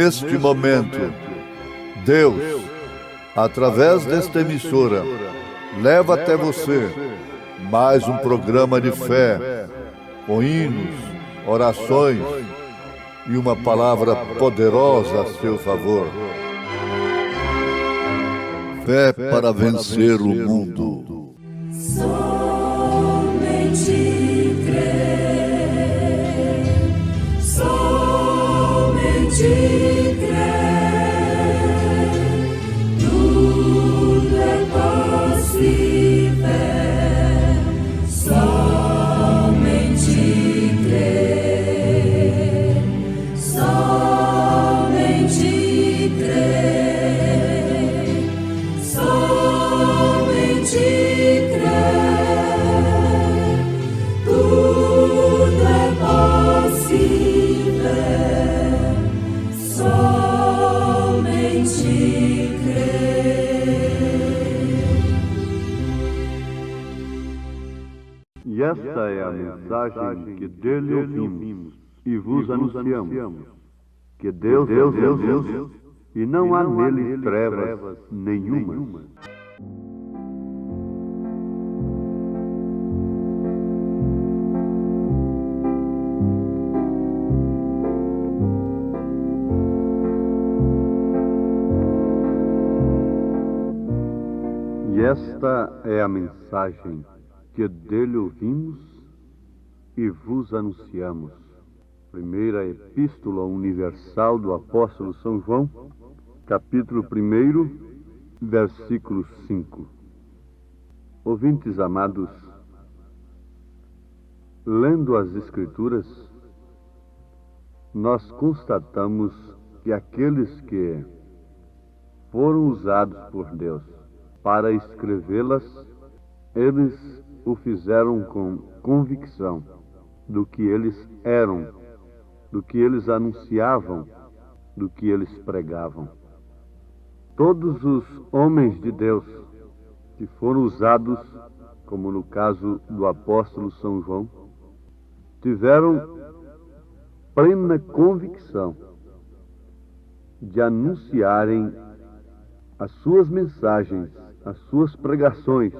neste momento, Deus, através desta emissora, leva até você mais um programa de fé, com hinos, orações e uma palavra poderosa a seu favor. Fé para vencer o mundo. Somente crer, somente crer, tudo é possível, somente crer, somente crer, somente crer, tudo é possível, somente crer. E esta é a mensagem que dele ouvimos e vos anunciamos, que Deus é Deus e não há nele trevas nenhuma. E esta é a mensagem que dele ouvimos e vos anunciamos. Primeira Epístola Universal do Apóstolo São João, capítulo 1, versículo 5. Ouvintes amados, lendo as Escrituras, nós constatamos que aqueles que foram usados por Deus para escrevê-las, eles o fizeram com convicção do que eles eram, do que eles anunciavam, do que eles pregavam. Todos os homens de Deus que foram usados, como no caso do apóstolo São João, tiveram plena convicção de anunciarem as suas mensagens, as suas pregações,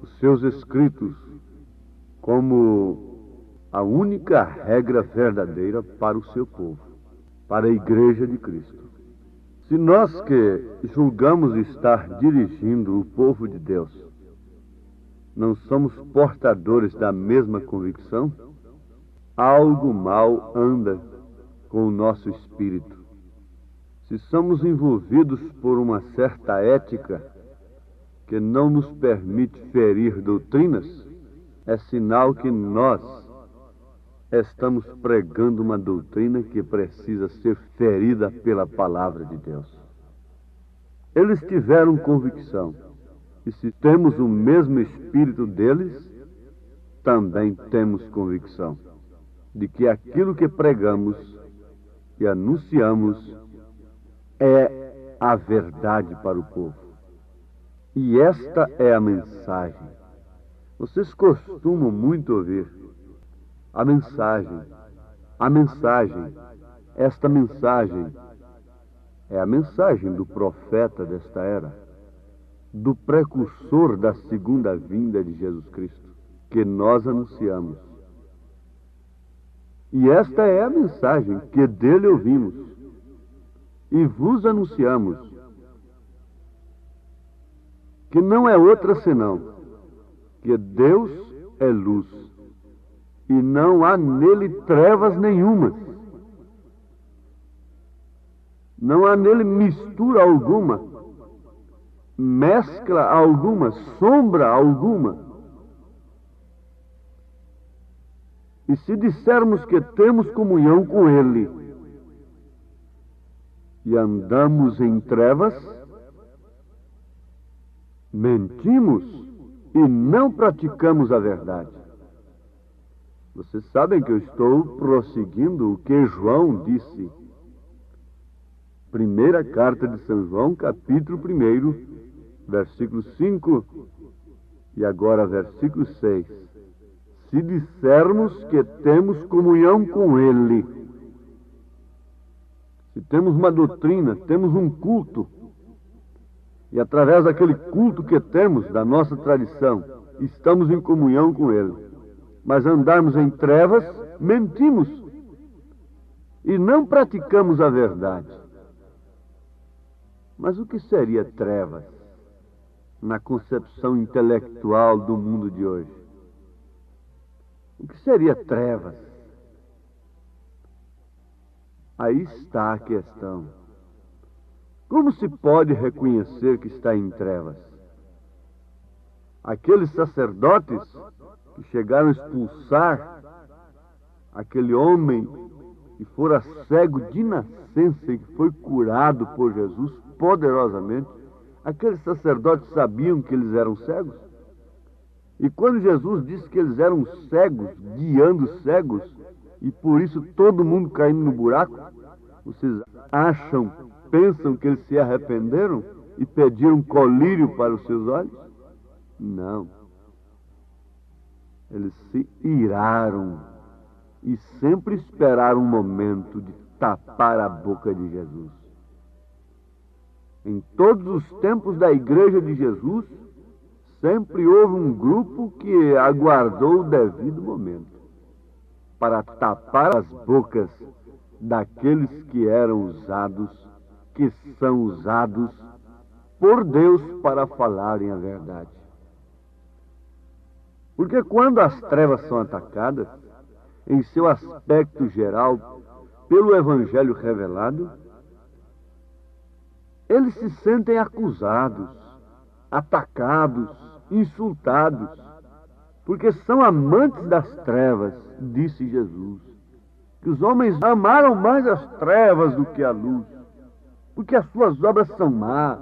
os seus escritos, como a única regra verdadeira para o seu povo, para a Igreja de Cristo. Se nós que julgamos estar dirigindo o povo de Deus, não somos portadores da mesma convicção, algo mal anda com o nosso espírito. Se somos envolvidos por uma certa ética que não nos permite ferir doutrinas, é sinal que nós estamos pregando uma doutrina que precisa ser ferida pela palavra de Deus. Eles tiveram convicção, e se temos o mesmo espírito deles, também temos convicção de que aquilo que pregamos e anunciamos é a verdade para o povo. E esta é a mensagem. Vocês costumam muito ouvir a mensagem, esta mensagem é a mensagem do profeta desta era, do precursor da segunda vinda de Jesus Cristo, que nós anunciamos. E esta é a mensagem que dele ouvimos e vos anunciamos, que não é outra senão que Deus é luz e não há nele trevas nenhuma. Não há nele mistura alguma, mescla alguma, sombra alguma. E se dissermos que temos comunhão com ele e andamos em trevas, mentimos e não praticamos a verdade. Vocês sabem que eu estou prosseguindo o que João disse. Primeira carta de São João, capítulo 1, versículo 5 e agora versículo 6. Se dissermos que temos comunhão com ele, Se temos uma doutrina, temos um culto, e através daquele culto que temos, da nossa tradição, estamos em comunhão com Ele. Mas andarmos em trevas, mentimos e não praticamos a verdade. Mas o que seria trevas na concepção intelectual do mundo de hoje? O que seria trevas? Aí está a questão. Como se pode reconhecer que está em trevas? Aqueles sacerdotes que chegaram a expulsar aquele homem que fora cego de nascença e que foi curado por Jesus poderosamente, aqueles sacerdotes sabiam que eles eram cegos? E quando Jesus disse que eles eram cegos, guiando cegos, e por isso todo mundo caindo no buraco, vocês pensam que eles se arrependeram e pediram colírio para os seus olhos? Não. Eles se iraram e sempre esperaram um momento de tapar a boca de Jesus. Em todos os tempos da igreja de Jesus, sempre houve um grupo que aguardou o devido momento para tapar as bocas daqueles que eram usados, que são usados por Deus para falarem a verdade. Porque quando as trevas são atacadas, em seu aspecto geral, pelo Evangelho revelado, eles se sentem acusados, atacados, insultados, porque são amantes das trevas, disse Jesus. Que os homens amaram mais as trevas do que a luz, porque as suas obras são más.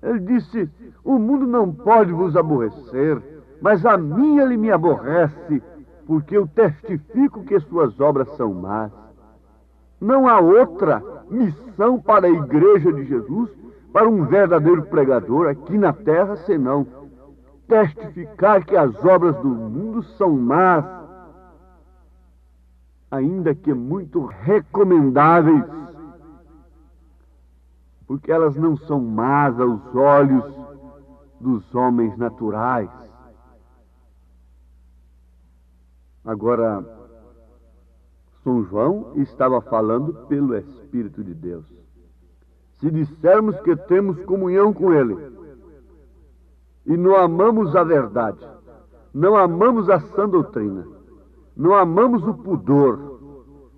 Ele disse: o mundo não pode vos aborrecer, mas a mim ele me aborrece, porque eu testifico que suas obras são más. Não há outra missão para a igreja de Jesus, para um verdadeiro pregador aqui na terra, senão testificar que as obras do mundo são más, ainda que muito recomendáveis, porque elas não são más aos olhos dos homens naturais. Agora, São João estava falando pelo Espírito de Deus. Se dissermos que temos comunhão com Ele e não amamos a verdade, não amamos a sã doutrina, não amamos o pudor,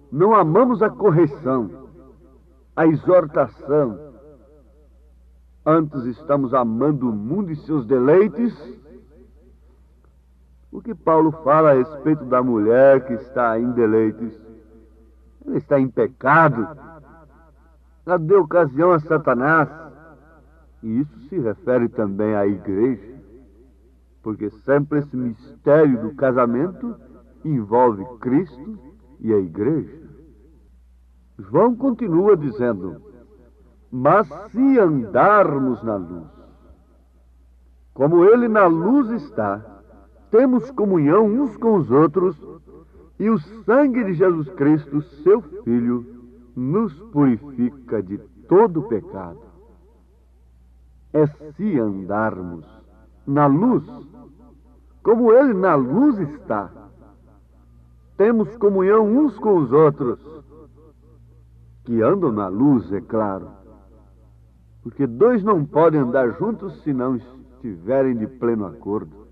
não amamos a correção, a exortação, antes estamos amando o mundo e seus deleites, o que Paulo fala a respeito da mulher que está em deleites, ela está em pecado, ela deu ocasião a Satanás, e isso se refere também à igreja, porque sempre esse mistério do casamento envolve Cristo e a igreja. João continua dizendo: mas se andarmos na luz, como Ele na luz está, temos comunhão uns com os outros, e o sangue de Jesus Cristo, seu Filho, nos purifica de todo pecado. É se andarmos na luz, como Ele na luz está, temos comunhão uns com os outros, que andam na luz, é claro, porque dois não podem andar juntos se não estiverem de pleno acordo.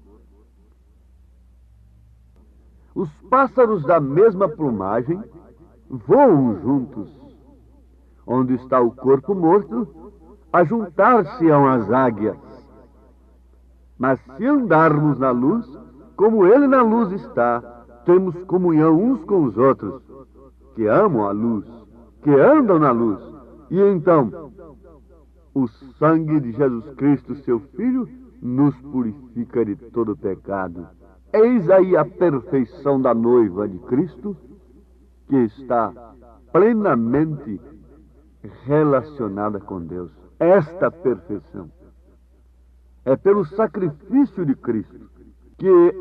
Os pássaros da mesma plumagem voam juntos. Onde está o corpo morto, ajuntar-se-ão as águias. Mas se andarmos na luz, como Ele na luz está, temos comunhão uns com os outros, que amam a luz, que andam na luz. E então, o sangue de Jesus Cristo, seu Filho, nos purifica de todo pecado. Eis aí a perfeição da noiva de Cristo, que está plenamente relacionada com Deus. Esta perfeição é pelo sacrifício de Cristo, que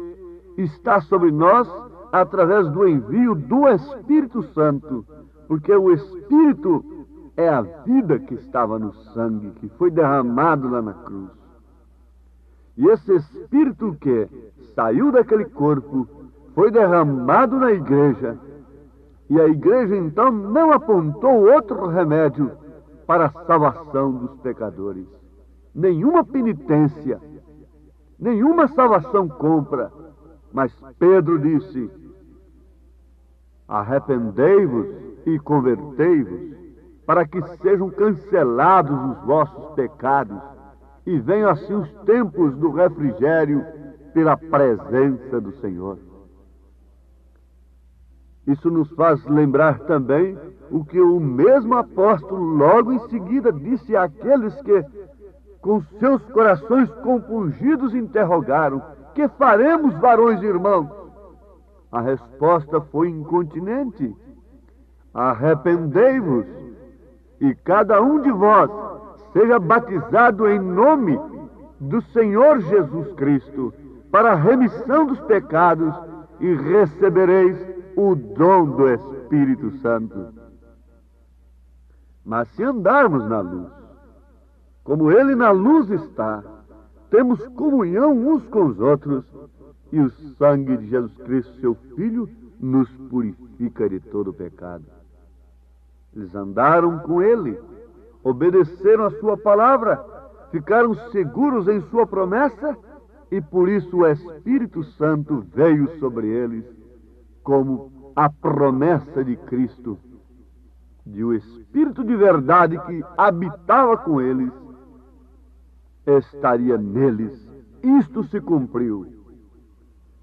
está sobre nós através do envio do Espírito Santo, porque o Espírito é a vida que estava no sangue, que foi derramado lá na cruz. E esse Espírito que saiu daquele corpo foi derramado na igreja. E a igreja então não apontou outro remédio para a salvação dos pecadores. Nenhuma penitência, nenhuma salvação compra. Mas Pedro disse: arrependei-vos e convertei-vos, para que sejam cancelados os vossos pecados e venham assim os tempos do refrigério pela presença do Senhor. Isso nos faz lembrar também o que o mesmo apóstolo logo em seguida disse àqueles que, com seus corações compungidos, interrogaram: que faremos, varões e irmãos? A resposta foi incontinente: arrependei-vos e cada um de vós seja batizado em nome do Senhor Jesus Cristo para a remissão dos pecados e recebereis o dom do Espírito Santo. Mas se andarmos na luz, como Ele na luz está, temos comunhão uns com os outros, e o sangue de Jesus Cristo, seu Filho, nos purifica de todo pecado. Eles andaram com Ele, obedeceram a sua palavra, ficaram seguros em sua promessa, e por isso o Espírito Santo veio sobre eles como a promessa de Cristo, de o Espírito de verdade que habitava com eles, estaria neles. Isto se cumpriu.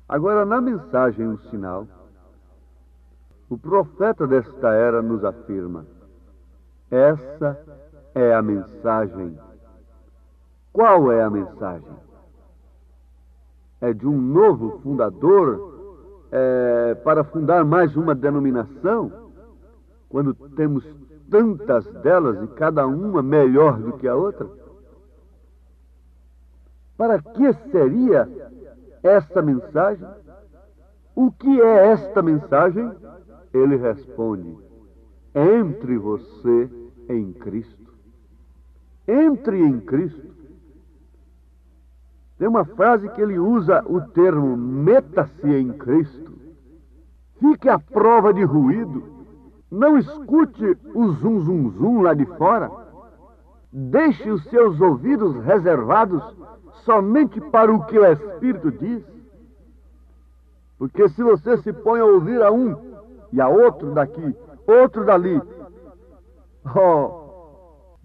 Agora, na mensagem, o sinal, o profeta desta era nos afirma: essa é a mensagem. Qual é a mensagem? É de um novo fundador, para fundar mais uma denominação, quando temos tantas delas e cada uma melhor do que a outra? Para que seria essa mensagem? O que é esta mensagem? Ele responde: entre você em Cristo. Entre em Cristo. Tem uma frase que ele usa o termo meta-se em Cristo. Fique à prova de ruído. Não escute o zum zum zum lá de fora. Deixe os seus ouvidos reservados somente para o que o Espírito diz. Porque se você se põe a ouvir a um e a outro daqui, outro dali,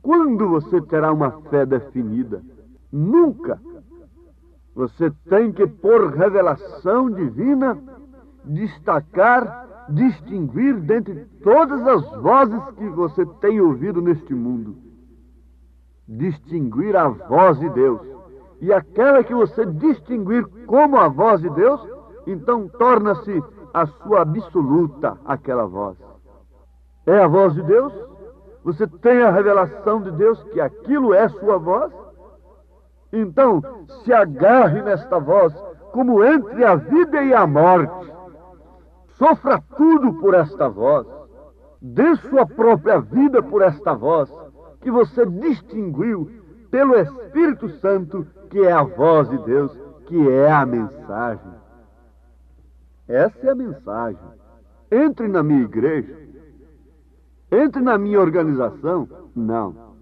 quando você terá uma fé definida? Nunca. Você tem que, por revelação divina, destacar, distinguir dentre todas as vozes que você tem ouvido neste mundo. Distinguir a voz de Deus. E aquela que você distinguir como a voz de Deus, então torna-se a sua absoluta aquela voz. É a voz de Deus? Você tem a revelação de Deus que aquilo é sua voz? Então, se agarre nesta voz como entre a vida e a morte. Sofra tudo por esta voz. Dê sua própria vida por esta voz, que você distinguiu pelo Espírito Santo, que é a voz de Deus, que é a mensagem. Essa é a mensagem. Entre na minha igreja. Entre na minha organização. Não.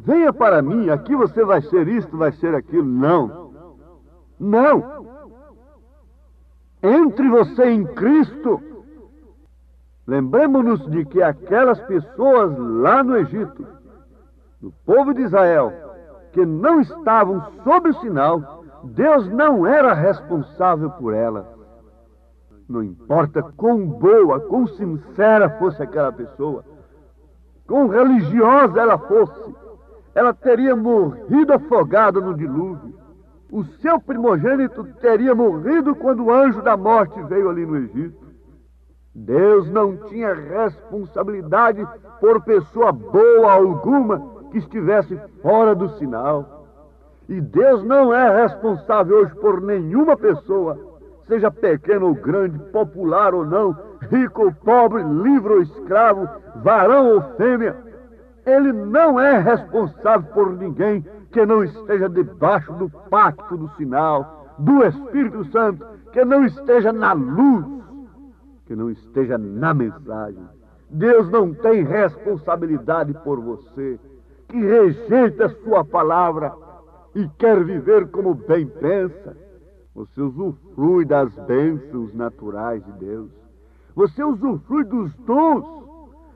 Venha para mim, aqui você vai ser isto, vai ser aquilo. Não. Não. Entre você em Cristo. Lembremos-nos de que aquelas pessoas lá no Egito, do povo de Israel, que não estavam sob o sinal, Deus não era responsável por elas. Não importa quão boa, quão sincera fosse aquela pessoa, quão religiosa ela fosse, ela teria morrido afogada no dilúvio. O seu primogênito teria morrido quando o anjo da morte veio ali no Egito. Deus não tinha responsabilidade por pessoa boa alguma que estivesse fora do sinal. E Deus não é responsável hoje por nenhuma pessoa, seja pequeno ou grande, popular ou não, rico ou pobre, livre ou escravo, varão ou fêmea, ele não é responsável por ninguém que não esteja debaixo do pacto do sinal, do Espírito Santo, que não esteja na luz, que não esteja na mensagem. Deus não tem responsabilidade por você, que rejeita a sua palavra e quer viver como bem pensa. Você usufrui das bênçãos naturais de Deus. Você usufrui dos dons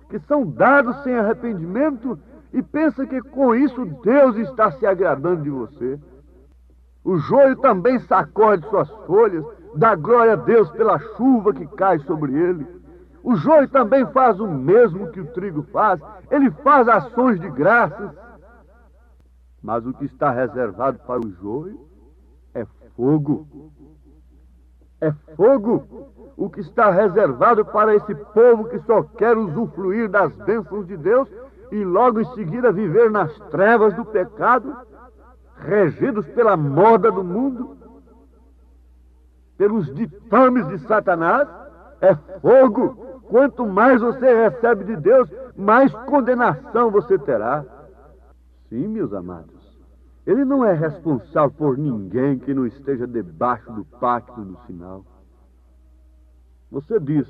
que são dados sem arrependimento e pensa que com isso Deus está se agradando de você. O joio também sacode suas folhas, dá glória a Deus pela chuva que cai sobre ele. O joio também faz o mesmo que o trigo faz, ele faz ações de graças. Mas o que está reservado para o joio é fogo. É fogo o que está reservado para esse povo que só quer usufruir das bênçãos de Deus e logo em seguida viver nas trevas do pecado, regidos pela moda do mundo, pelos ditames de Satanás. É fogo. Quanto mais você recebe de Deus, mais condenação você terá. Sim, meus amados, ele não é responsável por ninguém que não esteja debaixo do pacto do sinal. Você diz: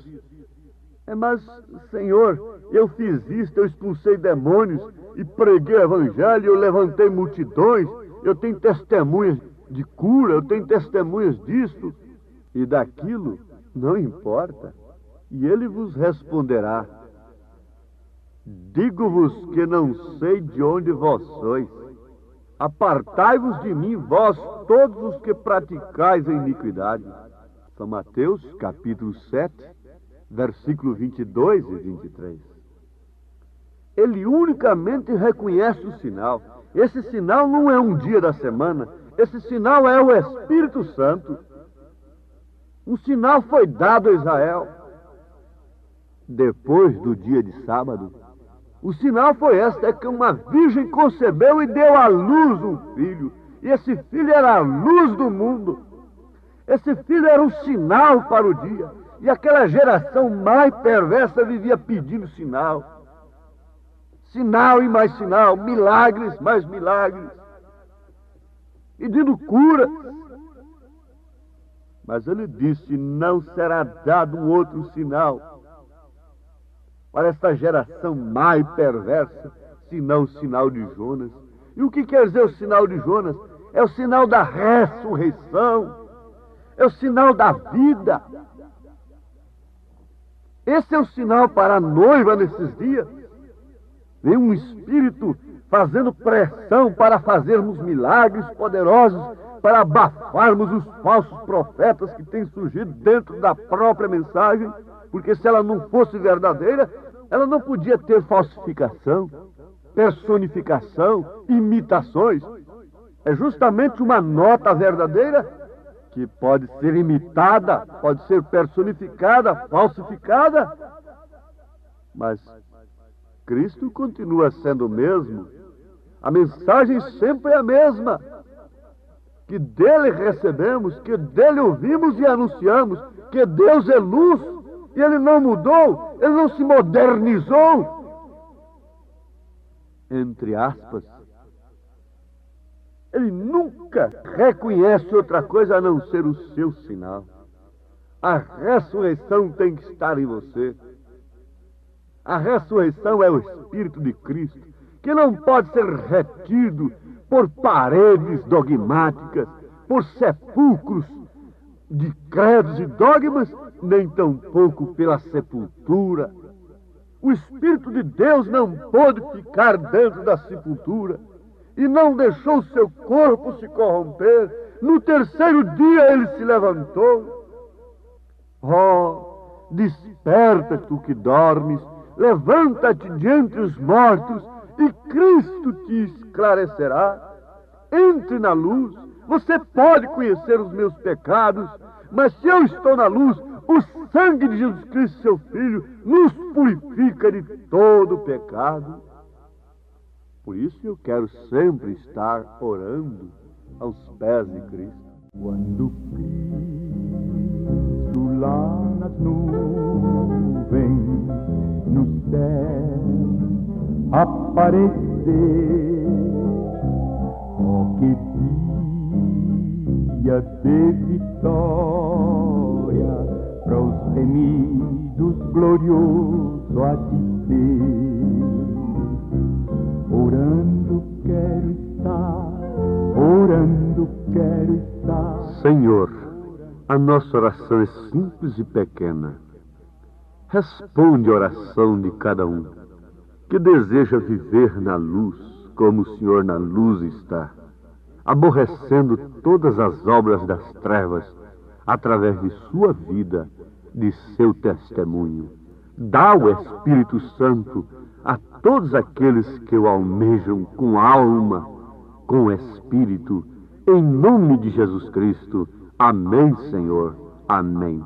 mas Senhor, eu fiz isto, eu expulsei demônios e preguei o evangelho, eu levantei multidões, eu tenho testemunhas de cura, eu tenho testemunhas disso e daquilo. Não importa. E ele vos responderá: digo-vos que não sei de onde vós sois. Apartai-vos de mim, vós todos os que praticais a iniquidade. São Mateus, capítulo 7, versículo 22 e 23. Ele unicamente reconhece o sinal. Esse sinal não é um dia da semana. Esse sinal é o Espírito Santo. Um sinal foi dado a Israel depois do dia de sábado. O sinal foi este: é que uma virgem concebeu e deu à luz um filho. E esse filho era a luz do mundo. Esse filho era um sinal para o dia. E aquela geração mais perversa vivia pedindo sinal. Sinal e mais sinal, milagres, mais milagres. Pedindo cura. Mas ele disse: não será dado um outro sinal para esta geração mais perversa, senão o sinal de Jonas. E o que quer dizer o sinal de Jonas? É o sinal da ressurreição, é o sinal da vida. Esse é o sinal para a noiva nesses dias. Vem um espírito fazendo pressão para fazermos milagres poderosos, para abafarmos os falsos profetas que têm surgido dentro da própria mensagem, porque se ela não fosse verdadeira, ela não podia ter falsificação, personificação, imitações. É justamente uma nota verdadeira que pode ser imitada, pode ser personificada, falsificada, mas Cristo continua sendo o mesmo. A mensagem sempre é a mesma, que dele recebemos, que dele ouvimos e anunciamos, que Deus é luz. E ele não mudou, ele não se modernizou. Entre aspas. Ele nunca reconhece outra coisa a não ser o seu sinal. A ressurreição tem que estar em você. A ressurreição é o Espírito de Cristo, que não pode ser retido por paredes dogmáticas, por sepulcros de credos e dogmas, nem tampouco pela sepultura. O Espírito de Deus não pôde ficar dentro da sepultura e não deixou seu corpo se corromper. No terceiro dia ele se levantou. Oh, desperta tu que dormes, levanta-te de entre os mortos e Cristo te esclarecerá. Entre na luz. Você pode conhecer os meus pecados, mas se eu estou na luz, o sangue de Jesus Cristo, seu Filho, nos purifica de todo pecado. Por isso eu quero sempre estar orando aos pés de Cristo. Quando Cristo lá nas nuvens, no céu aparecer. Oh, que dia de vitória para os remidos, glorioso há de ser. Orando quero estar, orando quero estar. Senhor, a nossa oração é simples e pequena. Responde a oração de cada um que deseja viver na luz, como o Senhor na luz está, aborrecendo todas as obras das trevas, através de sua vida, de seu testemunho. Dá o Espírito Santo a todos aqueles que o almejam com alma, com espírito, em nome de Jesus Cristo. Amém, Senhor. Amém.